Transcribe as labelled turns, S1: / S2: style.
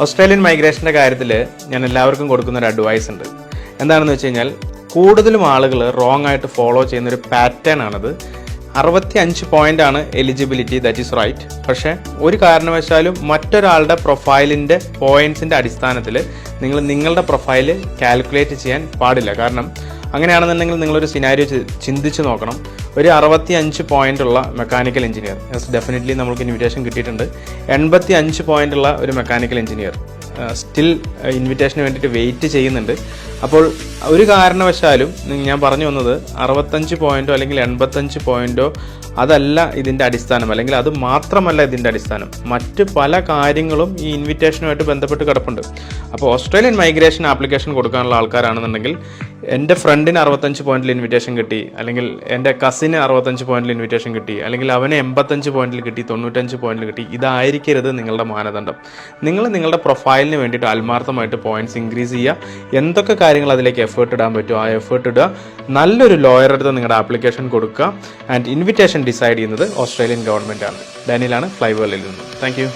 S1: Australian മൈഗ്രേഷൻ്റെ കാര്യത്തിൽ ഞാൻ എല്ലാവർക്കും കൊടുക്കുന്ന ഒരു അഡ്വൈസ് ഉണ്ട്. എന്താണെന്ന് വെച്ച് കഴിഞ്ഞാൽ കൂടുതലും ആളുകൾ റോങ് ആയിട്ട് ഫോളോ ചെയ്യുന്നൊരു പാറ്റേൺ ആണത്. 65 പോയിൻ്റാണ് എലിജിബിലിറ്റി, ദാറ്റ് ഈസ് റൈറ്റ്. പക്ഷേ ഒരു കാരണവശാലും മറ്റൊരാളുടെ പ്രൊഫൈലിൻ്റെ പോയിൻറ്റ്സിൻ്റെ അടിസ്ഥാനത്തിൽ നിങ്ങൾ നിങ്ങളുടെ പ്രൊഫൈൽ കാൽക്കുലേറ്റ് ചെയ്യാൻ പാടില്ല. കാരണം അങ്ങനെയാണെന്നുണ്ടെങ്കിൽ നിങ്ങളൊരു സിനാരിയോ ചിന്തിച്ച് നോക്കണം. ഒരു 65 പോയിൻ്റുള്ള മെക്കാനിക്കൽ എഞ്ചിനീയർ, ഡെഫിനറ്റ്ലി നമുക്ക് ഇൻവിറ്റേഷൻ കിട്ടിയിട്ടുണ്ട്. 85 പോയിൻ്റുള്ള ഒരു മെക്കാനിക്കൽ എഞ്ചിനീയർ സ്റ്റിൽ ഇൻവിറ്റേഷന് വേണ്ടിയിട്ട് വെയിറ്റ് ചെയ്യുന്നുണ്ട്. അപ്പോൾ ഒരു കാരണവശാലും ഞാൻ പറഞ്ഞു വന്നത് 65 പോയിൻ്റോ അല്ലെങ്കിൽ 85 പോയിൻ്റോ അതല്ല ഇതിൻ്റെ അടിസ്ഥാനം, അല്ലെങ്കിൽ അത് മാത്രമല്ല ഇതിൻ്റെ അടിസ്ഥാനം. മറ്റ് പല കാര്യങ്ങളും ഈ ഇൻവിറ്റേഷനുമായിട്ട് ബന്ധപ്പെട്ട് കിടപ്പുണ്ട്. അപ്പോൾ ഓസ്ട്രേലിയൻ മൈഗ്രേഷൻ ആപ്ലിക്കേഷൻ കൊടുക്കാനുള്ള ആൾക്കാരാണെന്നുണ്ടെങ്കിൽ എൻ്റെ ഫ്രണ്ടിന് 65 പോയിന്റിൽ ഇൻവിറ്റേഷൻ കിട്ടി, അല്ലെങ്കിൽ എൻ്റെ കസിന് 65 പോയിന്റിൽ ഇൻവിറ്റേഷൻ കിട്ടി, അല്ലെങ്കിൽ അവന് 85 പോയിന്റിൽ കിട്ടി, 95 പോയിന്റിൽ കിട്ടി, ഇതായിരിക്കരുത് നിങ്ങളുടെ മാനദണ്ഡം. നിങ്ങൾ നിങ്ങളുടെ പ്രൊഫൈലിന് വേണ്ടിയിട്ട് ആത്മാർത്ഥമായിട്ട് പോയിന്റ്സ് ഇൻക്രീസ് ചെയ്യുക. എന്തൊക്കെ കാര്യങ്ങൾ അതിലേക്ക് എഫേർട്ട് ഇടാൻ പറ്റുമോ ആ എഫേർട്ട് ഇടുക. നല്ലൊരു ലോയർ അടുത്ത് നിങ്ങളുടെ ആപ്ലിക്കേഷൻ കൊടുക്കുക. ആൻഡ് ഇൻവിറ്റേഷൻ ഡിസൈഡ് ചെയ്യുന്നത് ഓസ്ട്രേലിയൻ ഗവൺമെൻറ് ആണ്. ഡാനിയലാണ്, ഫ്ലൈവേളിൽ നിന്ന്. Thank you.